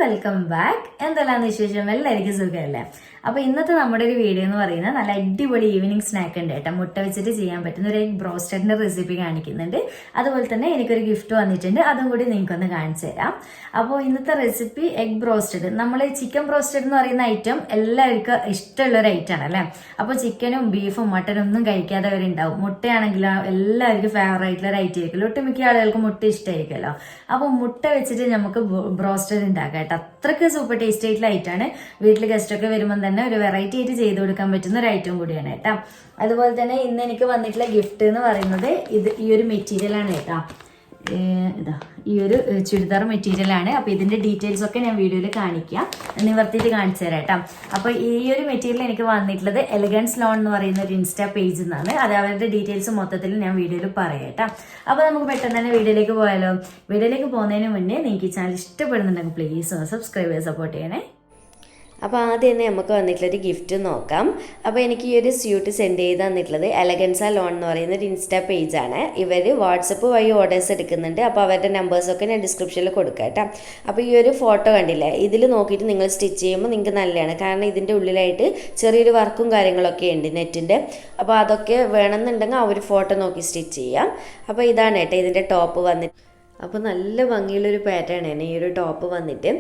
Welcome back. എന്തെല്ലാം വിശേഷം? എല്ലാവർക്കും സുഖമല്ലേ? അപ്പൊ ഇന്നത്തെ നമ്മുടെ ഒരു വീഡിയോ എന്ന് പറയുന്നത് നല്ല അടിപൊളി ഈവനിങ് സ്നാക്ക് ഉണ്ട് കേട്ടോ. മുട്ട വെച്ചിട്ട് ചെയ്യാൻ പറ്റുന്ന ഒരു എഗ് ബ്രോസ്റ്റഡിന്റെ റെസിപ്പി കാണിക്കുന്നുണ്ട്. അതുപോലെ തന്നെ എനിക്കൊരു ഗിഫ്റ്റ് വന്നിട്ടുണ്ട്, അതും കൂടി നിങ്ങൾക്കൊന്ന് കാണിച്ചു തരാം. അപ്പോൾ ഇന്നത്തെ റെസിപ്പി എഗ് ബ്രോസ്റ്റഡ്. നമ്മൾ ചിക്കൻ ബ്രോസ്റ്റഡ് എന്ന് പറയുന്ന ഐറ്റം എല്ലാവർക്കും ഇഷ്ടമുള്ള ഒരു ഐറ്റം ആണ് അല്ലേ. അപ്പോൾ ചിക്കനും ബീഫും മട്ടനും ഒന്നും കഴിക്കാത്തവരുണ്ടാവും. മുട്ടയാണെങ്കിലും എല്ലാവർക്കും ഫേവറേറ്റ് ആയിട്ടുള്ള ഒരു ഐറ്റം ആയിരിക്കുമല്ലോ. ഒട്ടുമിക്ക ആളുകൾക്ക് മുട്ട ഇഷ്ടമായിരിക്കുമല്ലോ. അപ്പോൾ മുട്ട വെച്ചിട്ട് നമുക്ക് ബ്രോസ്റ്റഡ് ഉണ്ടാക്കാം കേട്ടോ. അത്രയ്ക്ക് സൂപ്പർ ടേസ്റ്റ് ആയിട്ടുള്ള ഐറ്റമാണ്. വീട്ടിൽ ഗസ്റ്റ് ഒക്കെ വരുമ്പോൾ തന്നെ ഒരു വെറൈറ്റി ആയിട്ട് ചെയ്ത് കൊടുക്കാൻ പറ്റുന്ന ഒരു ഐറ്റം കൂടിയാണ് കേട്ടോ. അതുപോലെ തന്നെ ഇന്ന് എനിക്ക് വന്നിട്ടുള്ള ഗിഫ്റ്റ് എന്ന് പറയുന്നത് ഈ ഒരു മെറ്റീരിയൽ ആണ് കേട്ടോ. ഇതാ ഈ ഒരു ചുരിദാർ മെറ്റീരിയൽ ആണ്. അപ്പൊ ഇതിന്റെ ഡീറ്റെയിൽസ് ഒക്കെ ഞാൻ വീഡിയോയിൽ കാണിക്കാം, നിവർത്തിയിട്ട് കാണിച്ചു തരാം കേട്ടോ. അപ്പൊ ഈ ഒരു മെറ്റീരിയൽ എനിക്ക് വന്നിട്ടുള്ളത് എലഗൻസ് ലോൺ എന്ന് പറയുന്ന ഒരു ഇൻസ്റ്റാ പേജിൽ നിന്നാണ്. അത് അവരുടെ ഡീറ്റെയിൽസ് മൊത്തത്തിൽ ഞാൻ വീഡിയോയിൽ പറയാം കേട്ടോ. അപ്പൊ നമുക്ക് പെട്ടെന്ന് തന്നെ വീഡിയോയിലേക്ക് പോയാലോ. വീഡിയോയിലേക്ക് പോകുന്നതിന് മുന്നേ നിങ്ങൾക്ക് ഈ ചാനൽ ഇഷ്ടപ്പെടുന്നുണ്ടെങ്കിൽ പ്ലീസ് സബ്സ്ക്രൈബ് ചെയ്ത് സപ്പോർട്ട് ചെയ്യണേ. അപ്പോൾ ആദ്യം തന്നെ നമുക്ക് വന്നിട്ടുള്ളൊരു ഗിഫ്റ്റ് നോക്കാം. അപ്പോൾ എനിക്ക് ഈ ഒരു സ്യൂട്ട് സെൻഡ് ചെയ്ത് തന്നിട്ടുള്ളത് എലഗൻസ ലോൺ എന്ന് പറയുന്ന ഒരു ഇൻസ്റ്റാ പേജാണ്. ഇവർ വാട്സപ്പ് വഴി ഓർഡേഴ്സ് എടുക്കുന്നുണ്ട്. അപ്പോൾ അവരുടെ നമ്പേഴ്സൊക്കെ ഞാൻ ഡിസ്ക്രിപ്ഷനിൽ കൊടുക്കാം കേട്ടോ. അപ്പോൾ ഈ ഒരു ഫോട്ടോ കണ്ടില്ലേ, ഇതിൽ നോക്കിയിട്ട് നിങ്ങൾ സ്റ്റിച്ച് ചെയ്യുമ്പോൾ നിങ്ങൾക്ക് നല്ലതാണ്. കാരണം ഇതിൻ്റെ ഉള്ളിലായിട്ട് ചെറിയൊരു വർക്കും കാര്യങ്ങളൊക്കെ ഉണ്ട് നെറ്റിൻ്റെ. അപ്പോൾ അതൊക്കെ വേണമെന്നുണ്ടെങ്കിൽ ആ ഒരു ഫോട്ടോ നോക്കി സ്റ്റിച്ച് ചെയ്യാം. അപ്പോൾ ഇതാണ് കേട്ടോ ഇതിൻ്റെ ടോപ്പ് വന്നിട്ട്. അപ്പോൾ നല്ല ഭംഗിയുള്ളൊരു പാറ്റേൺ ആണ് ഈ ഒരു ടോപ്പ് വന്നിട്ട്.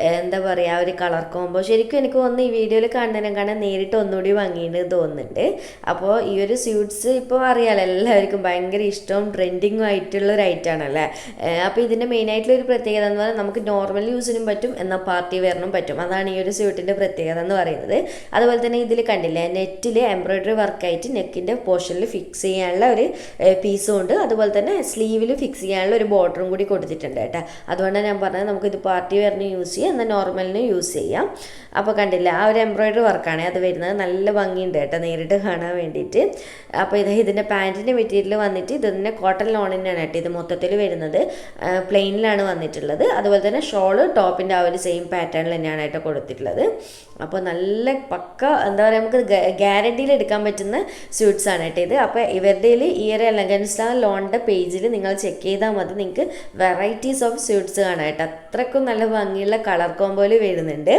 എന്താ പറയുക, ഒരു കളർ കോമ്പോ ശരിക്കും എനിക്ക് വന്ന് ഈ വീഡിയോയിൽ കാണാൻ നേരിട്ട് ഒന്നുകൂടി ഭംഗിയുണ്ട് തോന്നുന്നുണ്ട്. അപ്പോൾ ഈ ഒരു സ്യൂട്ട്സ് ഇപ്പോൾ അറിയാമല്ലോ എല്ലാവർക്കും ഭയങ്കര ഇഷ്ടവും ട്രെൻഡിങ്ങും ആയിട്ടുള്ള ഒരു ഐറ്റമാണല്ലേ. അപ്പോൾ ഇതിൻ്റെ മെയിനായിട്ടുള്ള ഒരു പ്രത്യേകത എന്ന് പറഞ്ഞാൽ നമുക്ക് നോർമൽ യൂസിനും പറ്റും, എന്നാൽ പാർട്ടി വെയറിനും പറ്റും. അതാണ് ഈ ഒരു സ്യൂട്ടിൻ്റെ പ്രത്യേകത എന്ന് പറയുന്നത്. അതുപോലെ തന്നെ ഇതിൽ കണ്ടില്ലേ, നെറ്റിൽ എംബ്രോയ്ഡറി വർക്കായിട്ട് നെക്കിൻ്റെ പോർഷനിൽ ഫിക്സ് ചെയ്യാനുള്ള ഒരു പീസും ഉണ്ട്. അതുപോലെ തന്നെ സ്ലീവിൽ ഫിക്സ് ചെയ്യാനുള്ള ഒരു ബോർഡറും കൂടി കൊടുത്തിട്ടുണ്ട് കേട്ടോ. അതുകൊണ്ടാണ് ഞാൻ പറഞ്ഞത് നമുക്കിത് പാർട്ടി വെയറിന് യൂസ് ചെയ്യാം, എന്നാൽ നോർമലിന് യൂസ് ചെയ്യാം. അപ്പോൾ കണ്ടില്ല, ആ ഒരു എംബ്രോയ്ഡറി വർക്കാണ് അത് വരുന്നത്. നല്ല ഭംഗിയുണ്ട് കേട്ടോ നേരിട്ട് കാണാൻ വേണ്ടിയിട്ട്. അപ്പോൾ ഇതിൻ്റെ പാൻറ്റിൻ്റെ മെറ്റീരിയൽ വന്നിട്ട് ഇത് തന്നെ കോട്ടൺ ലോണിനാണ് കേട്ടോ ഇത് മൊത്തത്തിൽ വരുന്നത്. പ്ലെയിനിലാണ് വന്നിട്ടുള്ളത്. അതുപോലെ തന്നെ ഷോള് ടോപ്പിൻ്റെ ആ ഒരു സെയിം പാറ്റേണിൽ തന്നെയാണ് കേട്ടോ കൊടുത്തിട്ടുള്ളത്. അപ്പോൾ നല്ല പക്ക എന്താ പറയുക, നമുക്ക് ഗ്യാരണ്ടിയിൽ എടുക്കാൻ പറ്റുന്ന സ്യൂട്ട്സ് ആണ് കേട്ടോ ഇത്. അപ്പോൾ ഇവരുടെ ഈ ഒരു എലഗൻസ ലോണിൻ്റെ പേജിൽ നിങ്ങൾ ചെക്ക് ചെയ്താൽ മതി, നിങ്ങൾക്ക് വെറൈറ്റീസ് ഓഫ് സ്യൂട്ട്സ് കാണാം കേട്ടോ. അത്രക്കും നല്ല ഭംഗിയുള്ള കളർ കോമ്പോയിൽ വരുന്നുണ്ട്.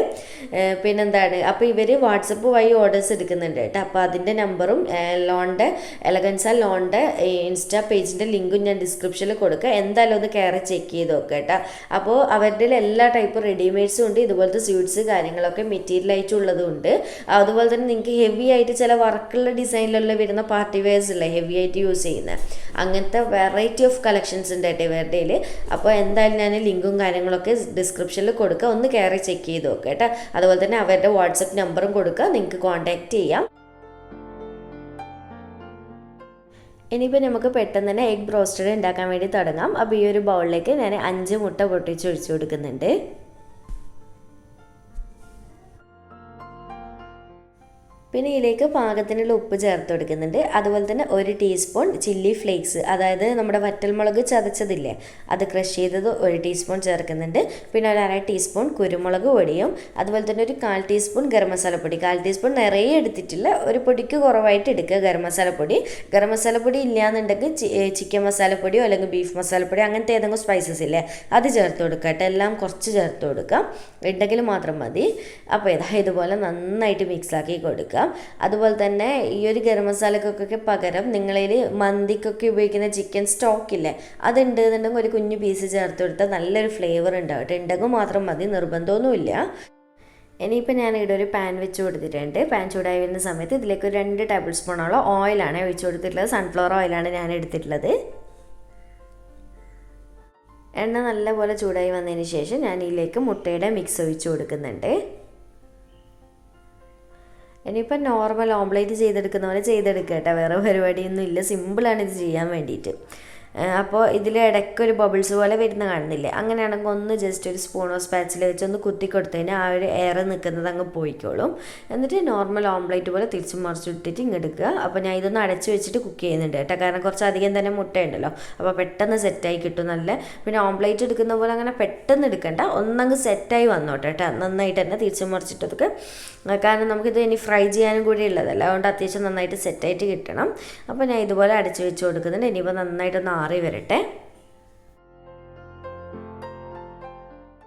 പിന്നെന്താണ്, അപ്പോൾ ഇവർ വാട്സപ്പ് വഴി ഓർഡേഴ്സ് എടുക്കുന്നുണ്ട് കേട്ടോ. അപ്പോൾ അതിൻ്റെ നമ്പറും ലോണിൻ്റെ എലഗൻസ ലോണിൻ്റെ ഇൻസ്റ്റാ പേജിൻ്റെ ലിങ്കും ഞാൻ ഡിസ്ക്രിപ്ഷനിൽ കൊടുക്കുക. എന്തായാലും ഒന്ന് കയറി ചെക്ക് ചെയ്ത് നോക്കുക കേട്ടോ. അപ്പോൾ അവരുടെ എല്ലാ ടൈപ്പ് റെഡിമെയ്ഡ്സും ഉണ്ട്, ഇതുപോലത്തെ സ്യൂട്ട്സ് കാര്യങ്ങളൊക്കെ മെറ്റീരിയലായിട്ടുള്ളതും ഉണ്ട്. അതുപോലെ തന്നെ നിങ്ങൾക്ക് ഹെവി ആയിട്ട് ചില വർക്കുള്ള ഡിസൈനിലുള്ള വരുന്ന പാർട്ടി വെയർസ് ഇല്ലേ, ഹെവി ആയിട്ട് യൂസ് ചെയ്യുന്ന അങ്ങനത്തെ വെറൈറ്റി ഓഫ് കളക്ഷൻസ് ഉണ്ട് കേട്ടോ ഇവരുടെ. അപ്പോൾ എന്തായാലും ഞാൻ ലിങ്കും കാര്യങ്ങളൊക്കെ ഡിസ്ക്രിപ്ഷനിൽ കൊടുക്കുക, ഒന്ന് കയറി ചെക്ക് ചെയ്ത് നോക്കുക കേട്ടോ. അതുപോലെ തന്നെ അവരുടെ വാട്സപ്പ് നമ്പറും കൊടുക്കുക, നിങ്ങൾക്ക് കോൺടാക്റ്റ് ചെയ്യാം. ഇനിയിപ്പോൾ നമുക്ക് പെട്ടെന്ന് തന്നെ എഗ് ബ്രോസ്റ്റഡ് ഉണ്ടാക്കാൻ വേണ്ടി തുടങ്ങാം. അപ്പോൾ ഈ ഒരു ബൗളിലേക്ക് ഞാൻ 5 മുട്ട പൊട്ടിച്ച് ഒഴിച്ചു കൊടുക്കുന്നുണ്ട്. പിന്നെ ഇതിലേക്ക് പാകത്തിനുള്ള ഉപ്പ് ചേർത്ത് കൊടുക്കുന്നുണ്ട്. അതുപോലെ തന്നെ 1 ടീസ്പൂൺ ചില്ലി ഫ്ലേക്സ്, അതായത് നമ്മുടെ വറ്റൽമുളക് ചതച്ചതില്ലേ അത് ക്രഷ് ചെയ്തത് 1 ടീസ്പൂൺ ചേർക്കുന്നുണ്ട്. പിന്നെ ഒരു 1/2 ടീസ്പൂൺ കുരുമുളക് പൊടിയും അതുപോലെ തന്നെ ഒരു 1/4 ടീസ്പൂൺ ഗരം മസാലപ്പൊടി. 1/4 ടീസ്പൂൺ നിറയെ എടുത്തിട്ടില്ല, ഒരു പൊടിക്ക് കുറവായിട്ട് എടുക്കുക ഗരം മസാലപ്പൊടി. ഗരം മസാലപ്പൊടി ഇല്ലയെന്നുണ്ടെങ്കിൽ ചിക്കൻ മസാലപ്പൊടിയോ അല്ലെങ്കിൽ ബീഫ് മസാലപ്പൊടിയോ അങ്ങനത്തെ ഏതെങ്കിലും സ്പൈസസ് ഇല്ലേ അത് ചേർത്ത് കൊടുക്കുക കേട്ടോ. എല്ലാം കുറച്ച് ചേർത്ത് കൊടുക്കാം, ഉണ്ടെങ്കിൽ മാത്രം മതി. അപ്പോൾ ഇതുപോലെ നന്നായിട്ട് മിക്സാക്കി കൊടുക്കുക. അതുപോലെ തന്നെ ഈ ഒരു ഗരം മസാലക്കൊക്കെ പകരം നിങ്ങളിൽ മന്തിക്കൊക്കെ ഉപയോഗിക്കുന്ന ചിക്കൻ സ്റ്റോക്ക് ഇല്ലേ അതുണ്ട് എന്നുണ്ടെങ്കിൽ ഒരു കുഞ്ഞു പീസ് ചേർത്ത് കൊടുത്താൽ നല്ലൊരു ഫ്ലേവർ ഉണ്ടാവട്ടെ. ഉണ്ടെങ്കിൽ മാത്രം മതി, നിർബന്ധമൊന്നുമില്ല. ഇനിയിപ്പോൾ ഞാൻ ഇവിടെ ഒരു പാൻ വെച്ച് കൊടുത്തിട്ടുണ്ട്. പാൻ ചൂടായി വരുന്ന സമയത്ത് ഇതിലേക്ക് ഒരു 2 ടേബിൾ സ്പൂണോളം ഓയിലാണ് ഒഴിച്ചു കൊടുത്തിട്ടുള്ളത്. സൺഫ്ലവർ ഓയിലാണ് ഞാൻ എടുത്തിട്ടുള്ളത്. എണ്ണ നല്ലപോലെ ചൂടായി വന്നതിന് ശേഷം ഞാൻ ഇതിലേക്ക് മുട്ടയുടെ മിക്സ് ഒഴിച്ചു കൊടുക്കുന്നുണ്ട്. ഇനിയിപ്പോൾ നോർമൽ ഓംപ്ലേറ്റ് ചെയ്തെടുക്കുന്ന പോലെ ചെയ്തെടുക്കുക കേട്ടോ, വേറെ പരിപാടിയൊന്നും ഇല്ല, സിമ്പിളാണ് ഇത് ചെയ്യാൻ വേണ്ടിയിട്ട്. അപ്പോൾ ഇതിൽ ഇടയ്ക്കൊരു ബബിൾസ് പോലെ വരുന്ന കാണുന്നില്ലേ, അങ്ങനെയാണെങ്കിൽ ഒന്ന് ജസ്റ്റ് ഒരു സ്പൂണോ സ്പാച്ചിൽ വെച്ച് ഒന്ന് കുത്തി കൊടുത്തതിന് ആ ഒരു എയർ നിൽക്കുന്നത് അങ്ങ് പോയിക്കോളും. എന്നിട്ട് നോർമൽ ഓംപ്ലേറ്റ് പോലെ തിരിച്ച് മറിച്ചിട്ടിട്ട് ഇങ്ങെടുക്കുക. അപ്പോൾ ഞാൻ ഇതൊന്ന് അടച്ച് വെച്ചിട്ട് കുക്ക് ചെയ്യുന്നുണ്ട് കേട്ടോ, കാരണം കുറച്ചധികം തന്നെ മുട്ടയുണ്ടല്ലോ, അപ്പോൾ പെട്ടെന്ന് സെറ്റായി കിട്ടും നല്ല. പിന്നെ ഓംപ്ലേറ്റ് എടുക്കുന്ന പോലെ അങ്ങനെ പെട്ടെന്ന് എടുക്കണ്ട, ഒന്നങ്ങ് സെറ്റായി വന്നോട്ടെ കേട്ടോ, നന്നായിട്ട് തന്നെ തിരിച്ച് മറിച്ചിട്ടതൊക്കെ. കാരണം നമുക്കിത് ഇനി ഫ്രൈ ചെയ്യാനും കൂടി ഉള്ളതല്ല, അതുകൊണ്ട് അത്യാവശ്യം നന്നായിട്ട് സെറ്റായിട്ട് കിട്ടണം. അപ്പോൾ ഞാൻ ഇതുപോലെ അടച്ച് വെച്ച് കൊടുക്കുന്നുണ്ട്. ഇനിയിപ്പോൾ നന്നായിട്ടൊന്ന് ആറി വരട്ടെ.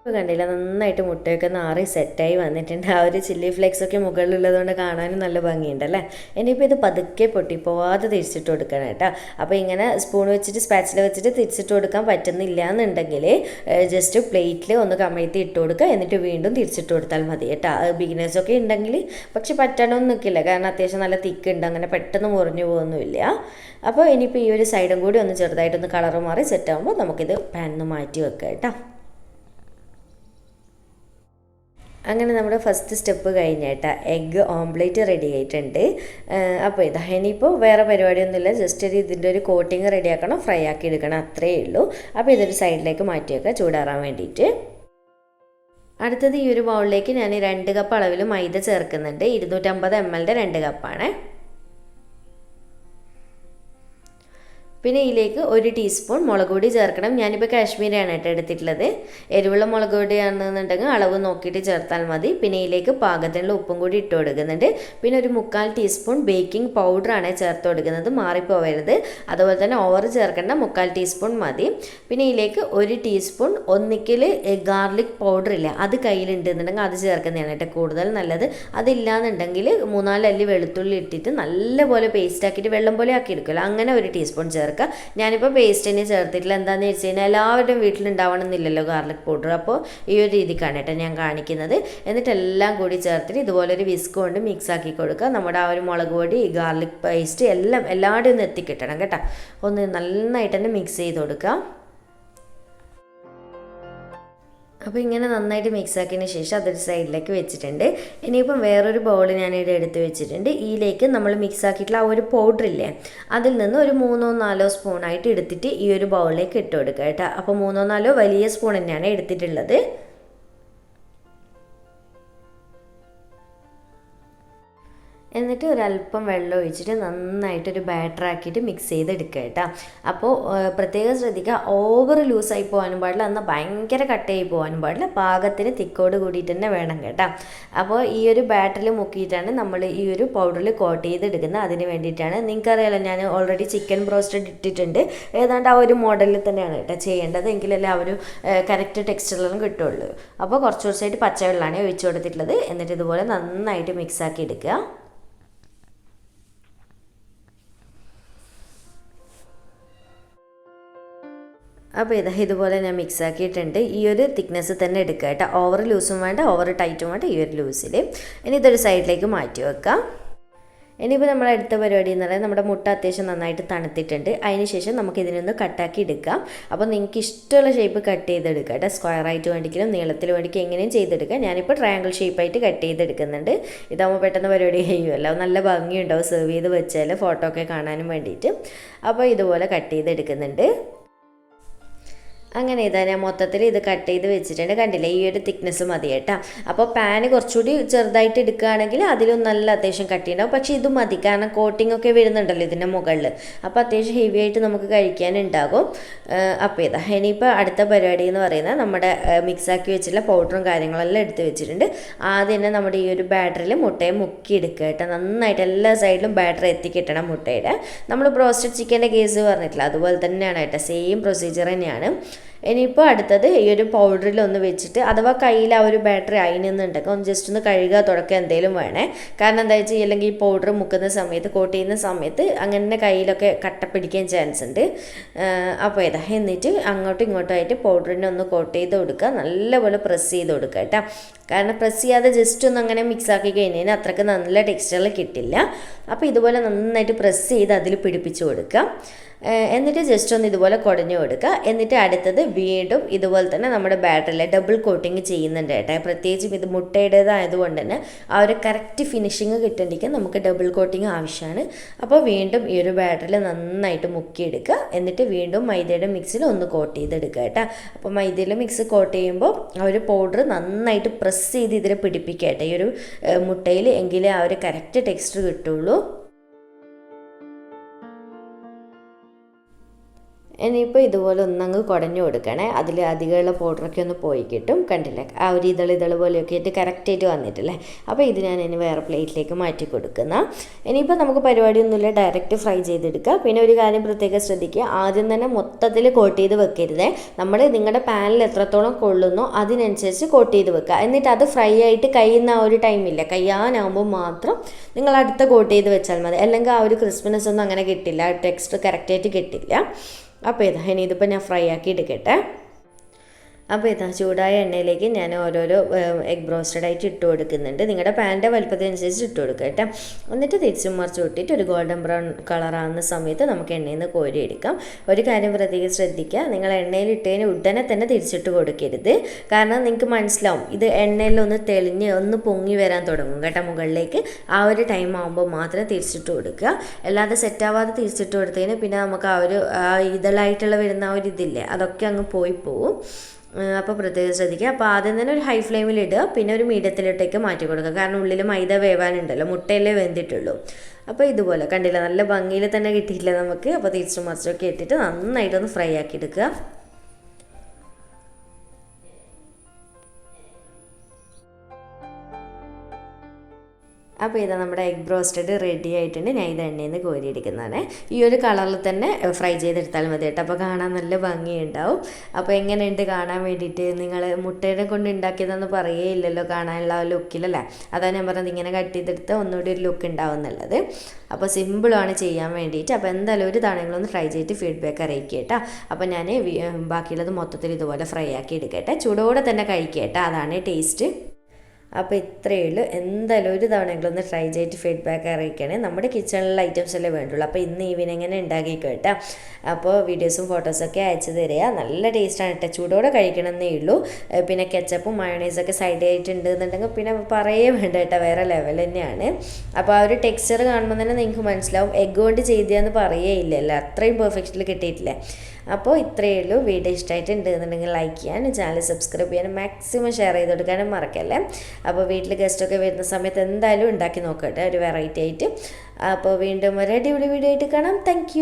ഇപ്പോൾ കണ്ടില്ല, നന്നായിട്ട് മുട്ടയൊക്കെ നാറി സെറ്റായി വന്നിട്ടുണ്ട്. ആ ഒരു ചില്ലി ഫ്ലേക്സൊക്കെ മുകളിലുള്ളതുകൊണ്ട് കാണാനും നല്ല ഭംഗിയുണ്ടല്ലേ. ഇനിയിപ്പോൾ ഇത് പതുക്കെ പൊട്ടിപ്പോവാതെ തിരിച്ചിട്ട് കൊടുക്കണം കേട്ടോ. അപ്പോൾ ഇങ്ങനെ സ്പൂൺ വെച്ചിട്ട് സ്പാച്ചില വെച്ചിട്ട് തിരിച്ചിട്ട് കൊടുക്കാൻ പറ്റുന്നില്ല എന്നുണ്ടെങ്കിൽ ജസ്റ്റ് പ്ലേറ്റിൽ ഒന്ന് കമഴ്ത്തി ഇട്ട് കൊടുക്കുക, എന്നിട്ട് വീണ്ടും തിരിച്ചിട്ട് കൊടുത്താൽ മതി കേട്ടോ. ബിഗിനേഴ്സൊക്കെ ഉണ്ടെങ്കിൽ പക്ഷെ പറ്റണമെന്ന് നിൽക്കില്ല, കാരണം അത്യാവശ്യം നല്ല തിക്കുണ്ട്, അങ്ങനെ പെട്ടെന്ന് മുറിഞ്ഞു പോകുന്നുമില്ല. അപ്പോൾ ഇനിയിപ്പോൾ ഈ ഒരു സൈഡും കൂടി ഒന്ന് ചെറുതായിട്ടൊന്ന് കളറ് മാറി സെറ്റാകുമ്പോൾ നമുക്കിത് പാനിൽ നിന്ന് മാറ്റി വെക്കാം കേട്ടോ. അങ്ങനെ നമ്മുടെ ഫസ്റ്റ് സ്റ്റെപ്പ് കഴിഞ്ഞേട്ടാ, എഗ്ഗ് ഓംപ്ലേറ്റ് റെഡി ആയിട്ടുണ്ട്. അപ്പോൾ ഇതാ ഇനിയിപ്പോൾ വേറെ പരിപാടിയൊന്നുമില്ല, ജസ്റ്റ് ഇതിൻ്റെ ഒരു കോട്ടിങ് റെഡിയാക്കണം, ഫ്രൈ ആക്കി എടുക്കണം, അത്രയേ ഉള്ളൂ. അപ്പോൾ ഇതൊരു സൈഡിലേക്ക് മാറ്റി വെക്കുക ചൂടാറാൻ വേണ്ടിയിട്ട്. അടുത്തത് ഈ ഒരു ബൗളിലേക്ക് ഞാൻ 2 കപ്പ് അളവിൽ മൈദ ചേർക്കുന്നുണ്ട്. 250 ml 2 കപ്പാണ്. പിന്നെ ഇതിലേക്ക് 1 ടീസ്പൂൺ മുളക് പൊടി ചേർക്കണം. ഞാനിപ്പോൾ കാശ്മീരിയാണ് കേട്ടോ എടുത്തിട്ടുള്ളത്. എരിവുള്ള മുളക് പൊടിയാണെന്നുണ്ടെങ്കിൽ അളവ് നോക്കിയിട്ട് ചേർത്താൽ മതി. പിന്നെ ഇതിലേക്ക് പാകത്തിനുള്ള ഉപ്പും കൂടി ഇട്ട് കൊടുക്കുന്നുണ്ട്. പിന്നെ ഒരു 1/4 ടീസ്പൂൺ ബേക്കിംഗ് പൗഡറാണ് ചേർത്ത് കൊടുക്കുന്നത്, മാറിപ്പോവരുത്. അതുപോലെ തന്നെ ഓവർ ചേർക്കേണ്ട, 1/4 ടീസ്പൂൺ മതി. പിന്നെ ഇതിലേക്ക് 1 ടീസ്പൂൺ ഒന്നിക്കൽ ഗാർലിക് പൗഡർ ഇല്ല, അത് കയ്യിലുണ്ടെന്നുണ്ടെങ്കിൽ അത് ചേർക്കുന്നതാണ് കേട്ടോ കൂടുതൽ നല്ലത്. അതില്ലാന്നുണ്ടെങ്കിൽ 3-4 അല്ലി വെളുത്തുള്ളി ഇട്ടിട്ട് നല്ലപോലെ പേസ്റ്റ് ആക്കിയിട്ട് വെള്ളം പോലെ ആക്കി എടുക്കുമല്ലോ, അങ്ങനെ 1 ടീസ്പൂൺ ചേർക്കുക. ഞാനിപ്പോൾ പേസ്റ്റ് തന്നെ ചേർത്തിട്ടില്ല. എന്താണെന്ന് വെച്ച് കഴിഞ്ഞാൽ എല്ലാവരുടെയും വീട്ടിലുണ്ടാവണമെന്നില്ലല്ലോ ഗാർലിക് പൗഡർ. അപ്പോൾ ഈ ഒരു രീതിക്കാണ് കേട്ടോ ഞാൻ കാണിക്കുന്നത്. എന്നിട്ട് എല്ലാം കൂടി ചേർത്തിട്ട് ഇതുപോലെ ഒരു വിസ്ക് കൊണ്ട് മിക്സ് ആക്കി കൊടുക്കുക. നമ്മുടെ ആ ഒരു മുളക് പൊടി, ഗാർലിക് പേസ്റ്റ് എല്ലാം എല്ലാവരുടെയും ഒന്ന് എത്തിക്കിട്ടണം കേട്ടോ. ഒന്ന് നന്നായിട്ട് തന്നെ മിക്സ് ചെയ്ത് കൊടുക്കുക. അപ്പോൾ ഇങ്ങനെ നന്നായിട്ട് മിക്സ് ആക്കിയതിന് ശേഷം അതൊരു സൈഡിലേക്ക് വെച്ചിട്ടുണ്ട്. ഇനിയിപ്പം വേറൊരു ബൗൾ ഞാനിവിടെ എടുത്ത് വെച്ചിട്ടുണ്ട്. ഇതിലേക്ക് നമ്മൾ മിക്സ് ആക്കിയിട്ടുള്ള ആ ഒരു പൗഡറില്ലേ, അതിൽ നിന്ന് ഒരു 3-4 സ്പൂണായിട്ട് എടുത്തിട്ട് ഈ ഒരു ബൗളിലേക്ക് ഇട്ട് കൊടുക്കുക കേട്ടോ. അപ്പോൾ 3-4 വലിയ സ്പൂൺ തന്നെയാണ് എടുത്തിട്ടുള്ളത്. എന്നിട്ട് ഒരല്പം വെള്ളം ഒഴിച്ചിട്ട് നന്നായിട്ടൊരു ബാറ്റർ ആക്കിയിട്ട് മിക്സ് ചെയ്തെടുക്കുക കേട്ടോ. അപ്പോൾ പ്രത്യേകം ശ്രദ്ധിക്കുക, ഓവർ ലൂസായി പോകാനും പാടില്ല, എന്നാൽ ഭയങ്കര കട്ടയായി പോകാനും പാടില്ല, പാകത്തിന് തിക്കോട് കൂടിയിട്ട് തന്നെ വേണം കേട്ടോ. അപ്പോൾ ഈ ഒരു ബാറ്ററിൽ മുക്കിയിട്ടാണ് നമ്മൾ ഈ ഒരു പൗഡറിൽ കോട്ട് ചെയ്തെടുക്കുന്നത്. അതിന് വേണ്ടിയിട്ടാണ്. നിങ്ങൾക്കറിയാലോ, ഞാൻ ഓൾറെഡി ചിക്കൻ ബ്രോസ്റ്റഡ് ഇട്ടിട്ടുണ്ട്. ഏതാണ്ട് ആ ഒരു മോഡലിൽ തന്നെയാണ് കേട്ടോ ചെയ്യേണ്ടത്, എങ്കിലല്ലേ ആ ഒരു കറക്റ്റ് ടെക്സ്ചറിലും കിട്ടുള്ളൂ. അപ്പോൾ കുറച്ച് കുറച്ചായിട്ട് പച്ചവെള്ളമാണ് ഒഴിച്ചു കൊടുത്തിട്ടുള്ളത്. എന്നിട്ട് ഇതുപോലെ നന്നായിട്ട് മിക്സ് ആക്കി എടുക്കുക. അപ്പോൾ ഇതുപോലെ ഞാൻ മിക്സ് ആക്കിയിട്ടുണ്ട്. ഈ ഒരു തിക്നെസ് തന്നെ എടുക്കുക കേട്ടോ. ഓവർ ലൂസും വേണ്ട, ഓവർ ടൈറ്റും വേണ്ട, ഈ ഒരു ലൂസിൽ. ഇനി ഇതൊരു സൈഡിലേക്ക് മാറ്റി വെക്കാം. ഇനിയിപ്പോൾ നമ്മൾ അടുത്ത പരിപാടി എന്ന് പറയുന്നത്, നമ്മുടെ മുട്ട അത്യാവശ്യം നന്നായിട്ട് തണുത്തിട്ടുണ്ട്. അതിന് ശേഷം നമുക്ക് ഇതിനൊന്ന് കട്ടാക്കി എടുക്കാം. അപ്പോൾ നിങ്ങൾക്ക് ഇഷ്ടമുള്ള ഷേപ്പ് കട്ട് ചെയ്തെടുക്കുക കേട്ടോ. സ്ക്വയറായിട്ട് വേണ്ടിക്കലും നീളത്തിൽ വേണ്ടിക്കും എങ്ങനെയും ചെയ്തെടുക്കുക. ഞാനിപ്പോൾ ട്രയാങ്കിൾ ഷേപ്പായിട്ട് കട്ട് ചെയ്തെടുക്കുന്നുണ്ട്. ഇതാകുമ്പോൾ പെട്ടെന്ന് പരിപാടി കഴിയുമല്ലോ, നല്ല ഭംഗിയുണ്ടാവും സെർവ് ചെയ്ത് വെച്ചാൽ, ഫോട്ടോ ഒക്കെ കാണാനും വേണ്ടിയിട്ട്. അപ്പോൾ ഇതുപോലെ കട്ട് ചെയ്തെടുക്കുന്നുണ്ട്. അങ്ങനെ ഇതാ ഞാൻ മൊത്തത്തിൽ ഇത് കട്ട് ചെയ്ത് വെച്ചിട്ടുണ്ട്. കണ്ടില്ലേ, ഈ ഒരു തിക്നെസ് മതി കേട്ടോ. അപ്പോൾ പാന് കുറച്ചുകൂടി ചെറുതായിട്ട് എടുക്കുകയാണെങ്കിൽ അതിലും നല്ല അത്യാവശ്യം കട്ടി ഉണ്ടാവും. പക്ഷേ ഇത് മതി, കാരണം കോട്ടിംഗ് ഒക്കെ വരുന്നുണ്ടല്ലോ ഇതിൻ്റെ മുകളിൽ. അപ്പോൾ അത്യാവശ്യം ഹെവി ആയിട്ട് നമുക്ക് കഴിക്കാനുണ്ടാകും. അപ്പോൾ ഇതാ ഇനിയിപ്പോൾ അടുത്ത പരിപാടി എന്ന് പറയുന്നത്, നമ്മുടെ മിക്സാക്കി വെച്ചിട്ടുള്ള പൗഡറും കാര്യങ്ങളെല്ലാം എടുത്ത് വെച്ചിട്ടുണ്ട്. ആദ്യം തന്നെ നമ്മുടെ ഈ ഒരു ബാറ്ററിൽ മുട്ടയെ മുക്കി എടുക്കുക കേട്ടോ. നന്നായിട്ട് എല്ലാ സൈഡിലും ബാറ്റർ എത്തിക്കിട്ടണം മുട്ടയുടെ. നമ്മൾ ബ്രോസ്റ്റഡ് ചിക്കൻ്റെ കേസ് പറഞ്ഞിട്ടില്ല, അതുപോലെ തന്നെയാണ് കേട്ടോ, സെയിം പ്രൊസീജിയർ തന്നെയാണ്. ഇനിയിപ്പോൾ അടുത്തത് ഈ ഒരു പൗഡറിൽ ഒന്ന് വെച്ചിട്ട്, അഥവാ കയ്യിൽ ആ ഒരു ബാറ്ററി ആയിനുന്നുണ്ടെങ്കിൽ ഒന്ന് ജസ്റ്റ് ഒന്ന് കഴുകുക, തുടക്കുക എന്തെങ്കിലും വേണേ. കാരണം എന്താ വെച്ചാൽ അല്ലെങ്കിൽ ഈ പൗഡർ മുക്കുന്ന സമയത്ത്, കോട്ട് ചെയ്യുന്ന സമയത്ത് അങ്ങനെ കയ്യിലൊക്കെ കട്ട പിടിക്കാൻ ചാൻസ് ഉണ്ട്. അപ്പോൾ എന്നിട്ട് അങ്ങോട്ടും ഇങ്ങോട്ടും ആയിട്ട് പൗഡറിനെ ഒന്ന് കോട്ട് ചെയ്ത് കൊടുക്കുക, നല്ലപോലെ പ്രസ് ചെയ്ത് കൊടുക്കുക കേട്ടോ. കാരണം പ്രസ് ചെയ്യാതെ ജസ്റ്റ് ഒന്ന് അങ്ങനെ മിക്സ് ആക്കി കഴിഞ്ഞാൽ അത്രയ്ക്ക് നല്ല ടെക്സ്ചറിൽ കിട്ടില്ല. അപ്പോൾ ഇതുപോലെ നന്നായിട്ട് പ്രസ് ചെയ്ത് അതിൽ പിടിപ്പിച്ച് കൊടുക്കുക. എന്നിട്ട് ജസ്റ്റ് ഒന്ന് ഇതുപോലെ കുടഞ്ഞു കൊടുക്കുക. എന്നിട്ട് അടുത്തത് വീണ്ടും ഇതുപോലെ തന്നെ നമ്മുടെ ബാറ്ററിൽ ഡബിൾ കോട്ടിങ് ചെയ്യുന്നുണ്ട് കേട്ടോ. പ്രത്യേകിച്ചും ഇത് മുട്ടയുടേതായതുകൊണ്ട് തന്നെ ആ ഒരു കറക്റ്റ് ഫിനിഷിങ് കിട്ടണമെങ്കിൽ നമുക്ക് ഡബിൾ കോട്ടിങ് ആവശ്യമാണ്. അപ്പോൾ വീണ്ടും ഈ ഒരു ബാറ്ററിൽ നന്നായിട്ട് മുക്കിയെടുക്കുക. എന്നിട്ട് വീണ്ടും മൈദയുടെ മിക്സിൽ ഒന്ന് കോട്ട് ചെയ്തെടുക്കുക കേട്ടോ. അപ്പോൾ മൈദയിലെ മിക്സ് കോട്ട് ചെയ്യുമ്പോൾ ആ ഒരു പൗഡർ നന്നായിട്ട് പ്രസ് ചെയ്ത് ഇതിൽ പിടിപ്പിക്കുക കേട്ടോ ഈ ഒരു മുട്ടയിൽ, എങ്കിലേ ആ ഒരു കറക്റ്റ് ടെക്സ്ചർ കിട്ടുള്ളൂ. ഇനിയിപ്പോൾ ഇതുപോലെ ഒന്നങ്ങ് കുടഞ്ഞു കൊടുക്കണേ. അതിൽ അധികമുള്ള പൗഡറൊക്കെ ഒന്ന് പോയി കിട്ടും. കണ്ടില്ലേ, ആ ഒരു ഇതൾ പോലെയൊക്കെ ആയിട്ട് കറക്റ്റായിട്ട് വന്നിട്ടില്ലേ. അപ്പോൾ ഇത് ഞാൻ ഇനി വേറെ പ്ലേറ്റിലേക്ക് മാറ്റി കൊടുക്കുന്ന. ഇനിയിപ്പോൾ നമുക്ക് പരിപാടിയൊന്നുമില്ല, ഡയറക്റ്റ് ഫ്രൈ ചെയ്തെടുക്കുക. പിന്നെ ഒരു കാര്യം പ്രത്യേകം ശ്രദ്ധിക്കുക, ആദ്യം തന്നെ മൊത്തത്തിൽ കോട്ട് ചെയ്ത് വെക്കരുതേ. നമ്മൾ നിങ്ങളുടെ പാനിൽ എത്രത്തോളം കൊള്ളുന്നോ അതിനനുസരിച്ച് കോട്ട് ചെയ്ത് വെക്കുക. എന്നിട്ട് അത് ഫ്രൈ ആയിട്ട് കഴിയുന്ന ആ ഒരു ടൈമില്ല, കഴിയാനാകുമ്പോൾ മാത്രം നിങ്ങൾ അടുത്ത കോട്ട് ചെയ്ത് വെച്ചാൽ മതി. അല്ലെങ്കിൽ ആ ഒരു ക്രിസ്പിനെസ് ഒന്നും അങ്ങനെ കിട്ടില്ല, ടെക്സ്ചർ കറക്റ്റായിട്ട് കിട്ടില്ല. അപ്പോൾ ഇനി ഇതിപ്പോൾ ഞാൻ ഫ്രൈ ആക്കി എടുക്കട്ടെ. അപ്പോൾ ഇതാ ചൂടായ എണ്ണയിലേക്ക് ഞാൻ ഓരോരോ എഗ് ബ്രോസ്റ്റഡ് ആയിട്ട് ഇട്ട് കൊടുക്കുന്നുണ്ട്. നിങ്ങളുടെ പാനിൻ്റെ വലുപ്പത്തിനനുസരിച്ച് ഇട്ട് കൊടുക്കുക കേട്ടോ. എന്നിട്ട് തിരിച്ചും മറിച്ച് ഇട്ടിട്ട് ഒരു ഗോൾഡൻ ബ്രൗൺ കളറാകുന്ന സമയത്ത് നമുക്ക് എണ്ണയിൽ നിന്ന് കോരിയെടുക്കാം. ഒരു കാര്യം പ്രത്യേകം ശ്രദ്ധിക്കുക, നിങ്ങൾ എണ്ണയിൽ ഇട്ടതിന് ഉടനെ തന്നെ തിരിച്ചിട്ട് കൊടുക്കരുത്. കാരണം നിങ്ങൾക്ക് മനസ്സിലാവും ഇത് എണ്ണയിൽ ഒന്ന് തെളിഞ്ഞ് ഒന്ന് പൊങ്ങി വരാൻ തുടങ്ങും കേട്ടോ മുകളിലേക്ക്. ആ ഒരു ടൈം ആകുമ്പോൾ മാത്രം തിരിച്ചിട്ട് കൊടുക്കുക. അല്ലാതെ സെറ്റാവാതെ തിരിച്ചിട്ട് കൊടുത്തതിന് പിന്നെ നമുക്ക് ആ ഒരു ഇതളായിട്ടുള്ള വരുന്ന ആ ഒരു ഇതില്ലേ, അതൊക്കെ അങ്ങ് പോയി പോവും. അപ്പോൾ പ്രത്യേകം ശ്രദ്ധിക്കുക. അപ്പോൾ ആദ്യം തന്നെ ഒരു ഹൈ ഫ്ലെയിമിൽ ഇടുക, പിന്നെ ഒരു മീഡിയത്തിലോട്ടേക്ക് മാറ്റി കൊടുക്കുക. കാരണം ഉള്ളിൽ മൈദ വേവാനുണ്ടല്ലോ, മുട്ടയിലേ വെന്തിട്ടുള്ളൂ. അപ്പോൾ ഇതുപോലെ കണ്ടില്ല, നല്ല ഭംഗിയിൽ തന്നെ കിട്ടിയില്ല നമുക്ക്. അപ്പോൾ തിരിച്ചും മറിച്ചൊക്കെ ഇട്ടിട്ട് നന്നായിട്ടൊന്ന് ഫ്രൈ ആക്കി എടുക്കുക. അപ്പോൾ ഇതാ നമ്മുടെ എഗ് ബ്രോസ്റ്റഡ് റെഡി ആയിട്ടുണ്ട്. ഞാൻ ഇത് എണ്ണയിൽ നിന്ന് കോരിയെടുക്കുന്നതാണ്. ഈ ഒരു കളറിൽ തന്നെ ഫ്രൈ ചെയ്തെടുത്താൽ മതി കേട്ടോ. അപ്പോൾ കാണാൻ നല്ല ഭംഗിയുണ്ടാവും. അപ്പോൾ എങ്ങനെയുണ്ട് കാണാൻ വേണ്ടിയിട്ട്, നിങ്ങൾ മുട്ടയുടെ കൊണ്ട് ഉണ്ടാക്കിയതെന്ന് പറയേ ഇല്ലല്ലോ കാണാനുള്ള ആ ലുക്കിലല്ലേ. അതാണ് ഞാൻ പറഞ്ഞത്, ഇങ്ങനെ കട്ട് ചെയ്തെടുത്താൽ ഒന്നുകൂടി ഒരു ലുക്ക് ഉണ്ടാവും എന്നുള്ളത്. അപ്പോൾ സിമ്പിളാണ് ചെയ്യാൻ വേണ്ടിയിട്ട്. അപ്പോൾ എന്തായാലും ഒരു തവണങ്ങളൊന്ന് ട്രൈ ചെയ്തിട്ട് ഫീഡ്ബാക്ക് അറിയിക്കുക കേട്ടോ. അപ്പോൾ ഞാൻ ബാക്കിയുള്ളത് മൊത്തത്തിൽ ഇതുപോലെ ഫ്രൈ ആക്കി എടുക്കട്ടെ. ചൂടോടെ തന്നെ കഴിക്കുക കേട്ടോ, അതാണ് ടേസ്റ്റ്. അപ്പോൾ ഇത്രയേ ഉള്ളൂ. എന്തായാലും ഒരു തവണയെങ്കിലും ഒന്ന് ട്രൈ ചെയ്തിട്ട് ഫീഡ്ബാക്ക് അറിയിക്കണേ. നമ്മുടെ കിച്ചണിലുള്ള ഐറ്റംസ് അല്ലേ വേണ്ടുള്ളൂ. അപ്പോൾ ഇന്ന് ഈവനിങ് തന്നെ ഉണ്ടാക്കിക്കോ കേട്ടോ. അപ്പോൾ വീഡിയോസും ഫോട്ടോസൊക്കെ അയച്ചു തരിക. നല്ല ടേസ്റ്റാണ് കേട്ടോ, ചൂടോടെ കഴിക്കണമെന്നേ ഉള്ളൂ. പിന്നെ കെച്ചപ്പും മയോണൈസൊക്കെ സൈഡ് ആയിട്ടുണ്ട് എന്നുണ്ടെങ്കിൽ പിന്നെ പറയേ വേണ്ട കേട്ടോ, വേറെ ലെവൽ തന്നെയാണ്. അപ്പോൾ ആ ഒരു ടെക്സ്ചർ കാണുമ്പോൾ തന്നെ നിങ്ങൾക്ക് മനസ്സിലാവും എഗ്ഗ് കൊണ്ട് ചെയ്തതെന്ന് പറയേ ഇല്ലല്ലോ, അത്രയും പെർഫെക്ഷനിൽ കിട്ടിയിട്ടില്ലേ. അപ്പോൾ ഇത്രയേ ഉള്ളൂ. വീഡിയോ ഇഷ്ടമായിട്ടുണ്ട് എന്നുണ്ടെങ്കിൽ ലൈക്ക് ചെയ്യാനും ചാനൽ സബ്സ്ക്രൈബ് ചെയ്യാനും മാക്സിമം ഷെയർ ചെയ്ത് കൊടുക്കാനും മറക്കല്ലേ. അപ്പോൾ വീട്ടിൽ ഗസ്റ്റൊക്കെ വരുന്ന സമയത്ത് എന്തായാലും ഉണ്ടാക്കി നോക്കട്ടെ ഒരു വെറൈറ്റി ആയിട്ട്. അപ്പോൾ വീണ്ടും ഒരു അടിപൊളി വീഡിയോ ആയിട്ട് കാണാം. താങ്ക്